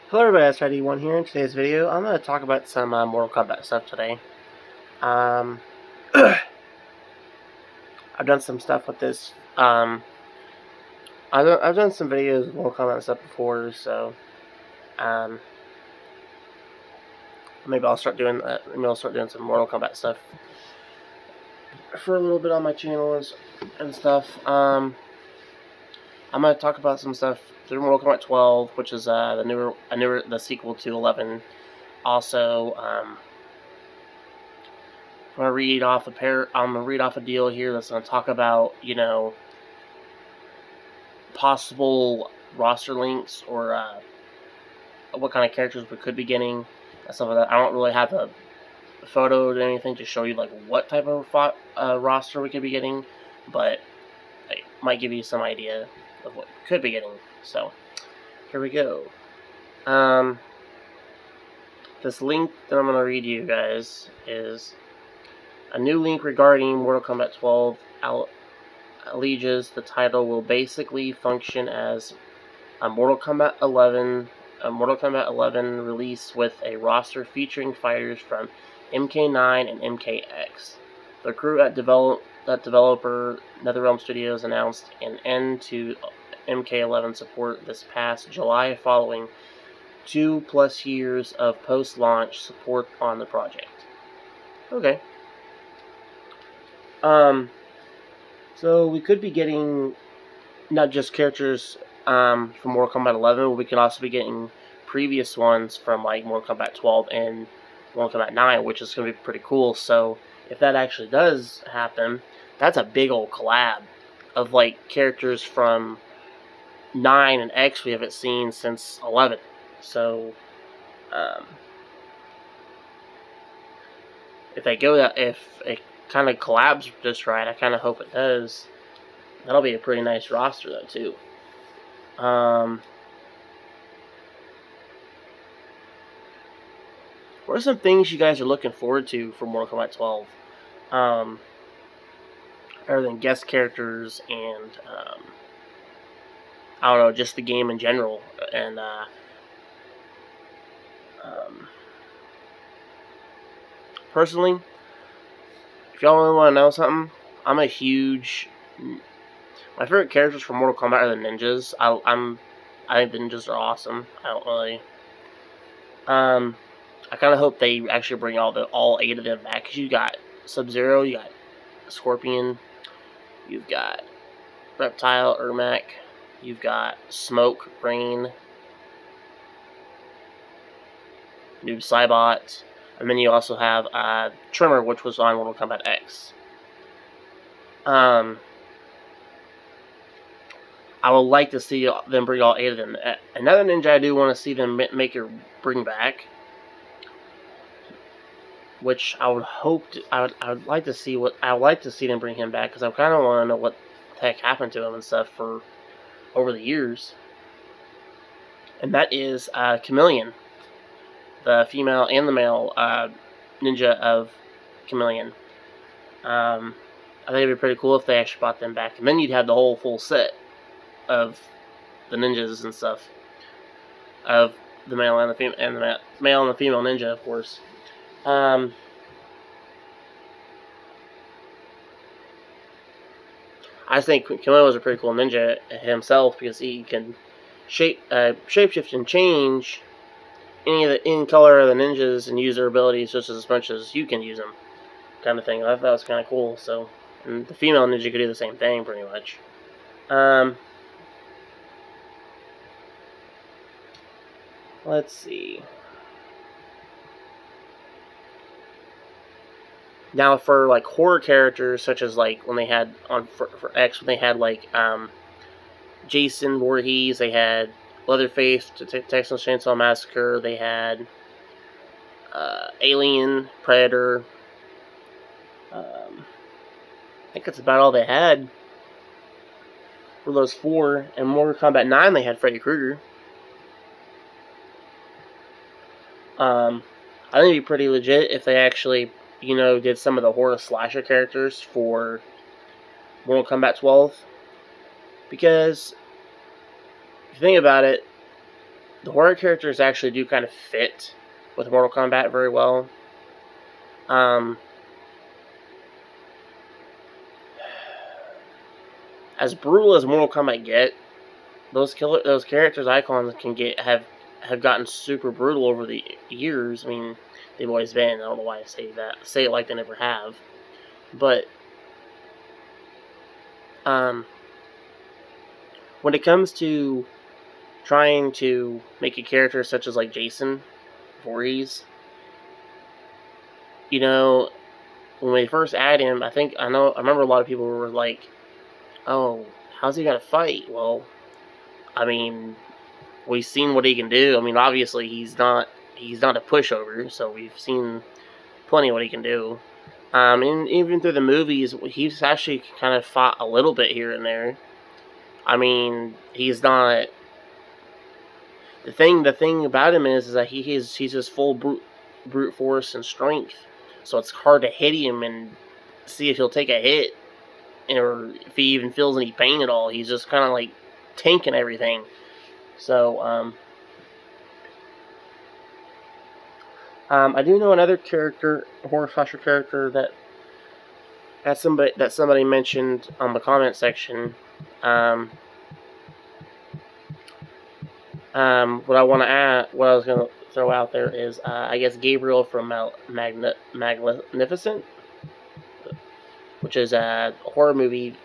Hello everybody, it's ID1 here. In today's video, I'm going to talk about some Mortal Kombat stuff today. I've done some stuff with this. I've done some videos with Mortal Kombat stuff before, so maybe I'll start doing that. Maybe I'll start doing some Mortal Kombat stuff for a little bit on my channel and stuff. I'm going to talk about some stuff through Mortal Kombat 12, which is the sequel to 11. Also, I'm gonna read off a deal here that's gonna talk about, possible roster links or what kind of characters we could be getting and stuff like that. I don't really have a photo or anything to show you like what type of roster we could be getting, but I might give you some idea of what we could be getting. So here we go. This link that I'm gonna read to you guys is a new link regarding Mortal Kombat 12 alleges the title will basically function as a Mortal Kombat 11 release with a roster featuring fighters from MK9 and MKX. The crew at developer NetherRealm Studios announced an end to MK11 support this past July following 2+ years of post-launch support on the project. Okay. So we could be getting not just characters from Mortal Kombat 11, but we could also be getting previous ones from like Mortal Kombat 12 and Mortal Kombat 9, which is going to be pretty cool. So if that actually does happen, that's a big old collab of like characters from 9 and X we haven't seen since 11. So if it kind of collabs just right, I kind of hope it does. That'll be a pretty nice roster though too. What are some things you guys are looking forward to for Mortal Kombat 12? Other than guest characters and I don't know, just the game in general. And personally, if y'all really want to know something, I'm a huge... My favorite characters from Mortal Kombat are the ninjas. I think the ninjas are awesome. I don't really... I kind of hope they actually bring all 8 of them back. Because you got Sub-Zero, you got Scorpion, you've got Reptile, Ermac, you've got Smoke, Rain, Noob Saibot, and then you also have Tremor, which was on Mortal Kombat X. I would like to see them bring all 8 of them. Another ninja I do want to see them bring back, which I would like to see them bring him back, because I kind of want to know what the heck happened to him and stuff for over the years. And that is Chameleon, the female and the male ninja of Chameleon. I think it'd be pretty cool if they actually brought them back, and then you'd have the whole full set of the ninjas and stuff, of the male and the female, and the male and the female ninja, of course. I think Chameleon is a pretty cool ninja himself, because he can shapeshift and change any color of the ninjas and use their abilities just as much as you can use them, kind of thing. I thought that was kind of cool. So, and the female ninja could do the same thing, pretty much. Let's see. Now, for like horror characters, such as like when they had for X, when they had like Jason Voorhees, they had Leatherface to Texas Chainsaw Massacre, they had Alien, Predator. I think that's about all they had for those 4. And Mortal Kombat 9, they had Freddy Krueger. I think it'd be pretty legit if they actually, did some of the horror slasher characters for Mortal Kombat 12. Because, if you think about it, the horror characters actually do kind of fit with Mortal Kombat very well. As brutal as Mortal Kombat get, those characters icons have gotten super brutal over the years. I mean, they've always been. I don't know why I say that. Say it like they never have. But when it comes to trying to make a character such as like Jason Voorhees, you know, when they first add him, I remember a lot of people were like, "Oh, how's he gonna fight?" Well, I mean, we've seen what he can do. I mean, obviously he's not a pushover, so we've seen plenty of what he can do. And even through the movies, he's actually kind of fought a little bit here and there. I mean, he's not. The thing about him is that he's just full brute force and strength, so it's hard to hit him and see if he'll take a hit, or if he even feels any pain at all. He's just kind of like tanking everything. So I do know another character, a horror slasher character that somebody mentioned on the comment section. What I was going to throw out there is, I guess Gabriel from Magnificent, which is a horror movie.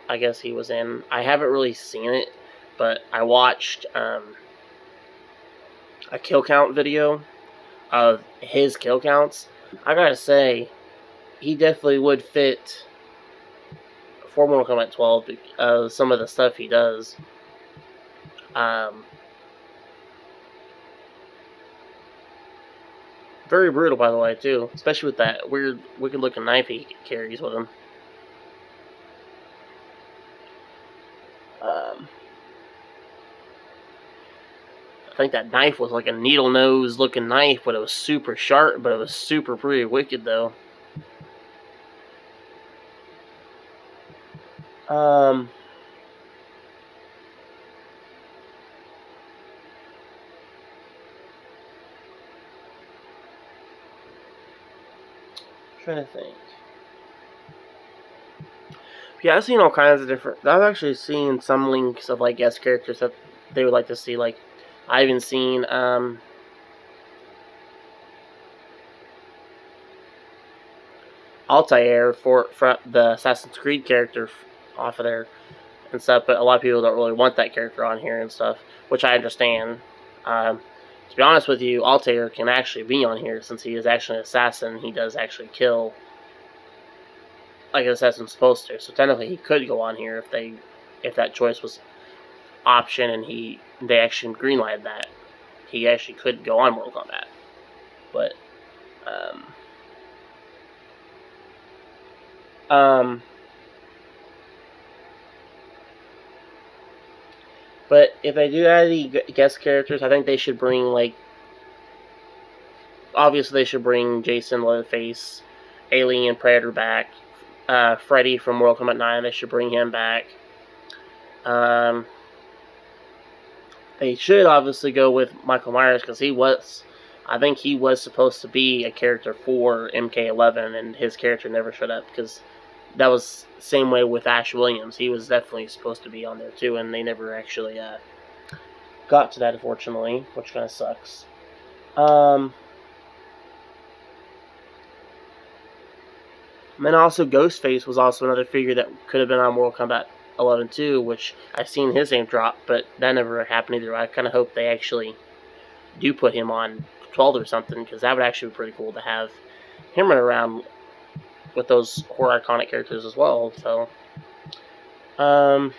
I guess he was in. I haven't really seen it, but I watched a kill count video of his kill counts. I gotta say, he definitely would fit for Mortal Kombat 12. Some of the stuff he does. Very brutal, by the way, too. Especially with that weird, wicked-looking knife he carries with him. I think that knife was like a needle nose looking knife, but it was super sharp, but it was super pretty wicked, though. Trying to think. Yeah, I've seen all kinds of different. I've actually seen some links of like guest characters that they would like to see. Like, I've even seen Altair for the Assassin's Creed character off of there and stuff. But a lot of people don't really want that character on here and stuff, which I understand. To be honest with you, Altair can actually be on here since he is actually an assassin. He does actually kill like an assassin's supposed to. So technically, he could go on here if that choice was option and they actually greenlighted that. He actually could go on Mortal Kombat, but but if they do add any guest characters, I think they should bring, like, obviously they should bring Jason, Leatherface, Alien, Predator back. Freddy from Mortal Kombat 9, they should bring him back. They should obviously go with Michael Myers because I think he was supposed to be a character for MK11, and his character never showed up because that was the same way with Ash Williams. He was definitely supposed to be on there too, and they never actually got to that, unfortunately, which kind of sucks. And then also Ghostface was also another figure that could have been on Mortal Kombat 11 too, which I've seen his name drop, but that never happened either. I kind of hope they actually do put him on 12 or something, because that would actually be pretty cool to have him run around with those horror iconic characters as well. So, I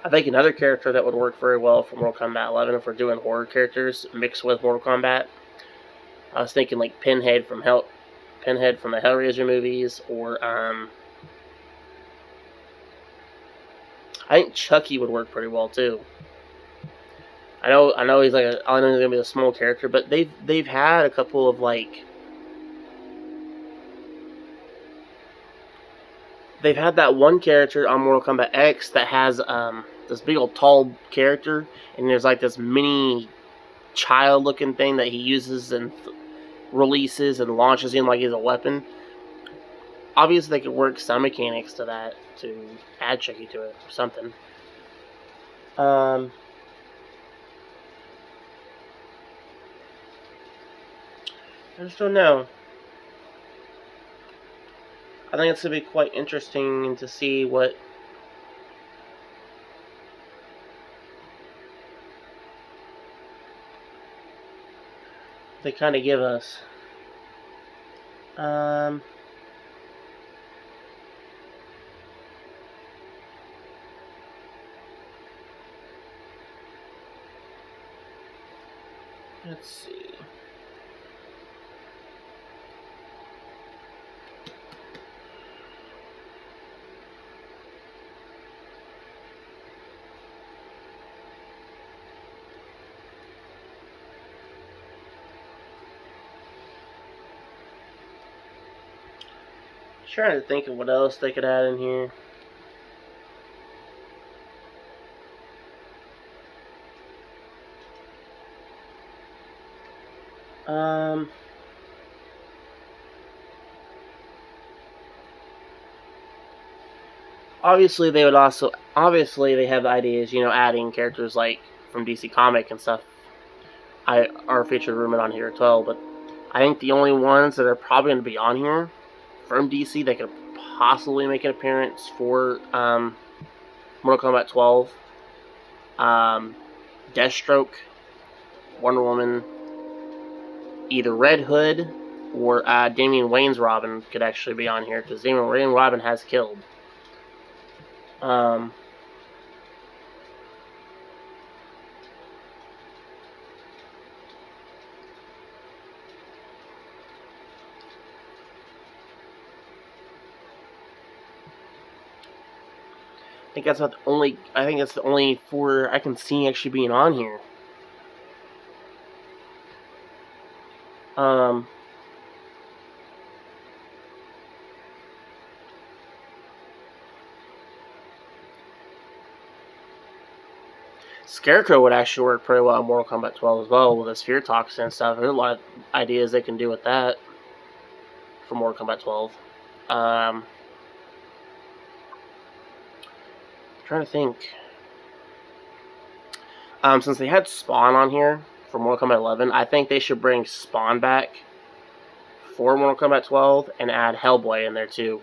think another character that would work very well for Mortal Kombat 11 if we're doing horror characters mixed with Mortal Kombat, I was thinking like Pinhead from the Hellraiser movies, or I think Chucky would work pretty well too. I know he's like I know he's gonna be a small character, but they've had a couple of like. They've had that one character on Mortal Kombat X that has the this big old tall character, and there's like this mini child looking thing that he uses and releases and launches him like he's a weapon. Obviously, they could work some mechanics to that to add Chucky to it or something. I just don't know. I think it's going to be quite interesting to see what they kind of give us. Let's see. Trying to think of what else they could add in here. Obviously they have ideas, adding characters like from DC Comic and stuff. Are featured rumored on here as well, but I think the only ones that are probably going to be on here from DC that could possibly make an appearance for Mortal Kombat 12, Deathstroke, Wonder Woman, either Red Hood or Damian Wayne's Robin could actually be on here, because Damian Wayne's Robin has killed. I think that's the only four I can see actually being on here. Scarecrow would actually work pretty well in Mortal Kombat 12 as well, with his fear toxin and stuff. There's a lot of ideas they can do with that for Mortal Kombat 12. Trying to think. Since they had Spawn on here for Mortal Kombat 11, I think they should bring Spawn back for Mortal Kombat 12 and add Hellboy in there too.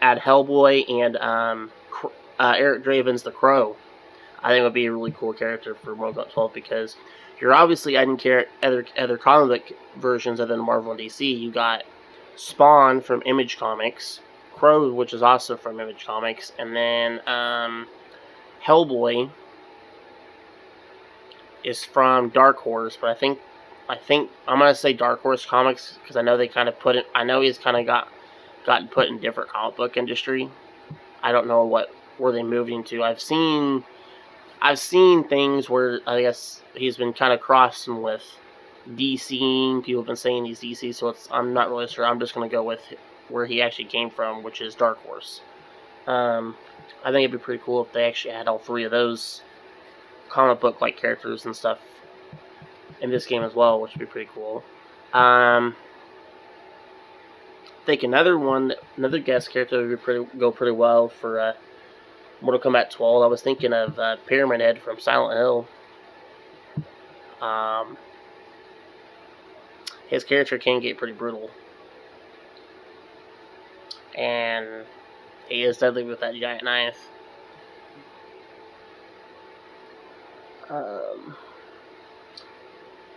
Add Hellboy and Eric Draven's the Crow, I think it would be a really cool character for Mortal Kombat 12, because you're obviously adding other comic book versions other than Marvel and DC. You got Spawn from Image Comics, Crow, which is also from Image Comics, and then Hellboy is from Dark Horse, but I think I'm gonna say Dark Horse Comics, because I know they kind of put it. I know he's kind of gotten put in different comic book industry. I don't know where they moved into. I've seen things where I guess he's been kind of crossing with DC. People have been saying he's DC, so I'm not really sure. I'm just gonna go with where he actually came from, which is Dark Horse. I think it'd be pretty cool if they actually had all three of those comic book like characters and stuff in this game as well, which would be pretty cool. I think another guest character would go pretty well for Mortal Kombat 12. I was thinking of Pyramid Head from Silent Hill. His character can get pretty brutal, and he is deadly with that giant knife.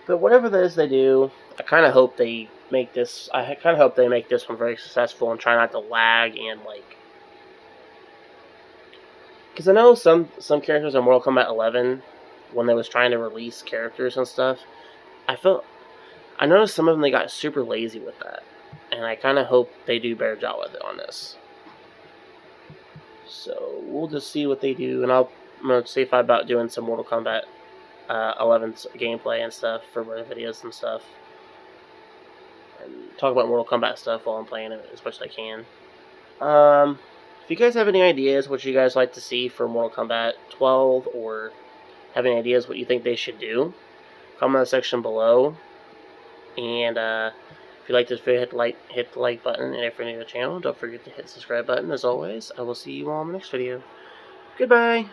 But whatever it is they do, I kind of hope they make this. One very successful and try not to lag and because I know some characters in Mortal Kombat 11, when they was trying to release characters and stuff, I noticed some of them they got super lazy with that, and I kind of hope they do a better job with it on this. So we'll just see what they do, and I'm gonna see about doing some Mortal Kombat 11's gameplay and stuff for my videos and stuff, and talk about Mortal Kombat stuff while I'm playing it as much as I can. If you guys have any ideas what you guys like to see for Mortal Kombat 12, or have any ideas what you think they should do, comment in the section below. And if you like this video, hit the like button, and if you're new to the channel, don't forget to hit the subscribe button. As always, I will see you all in the next video. Goodbye!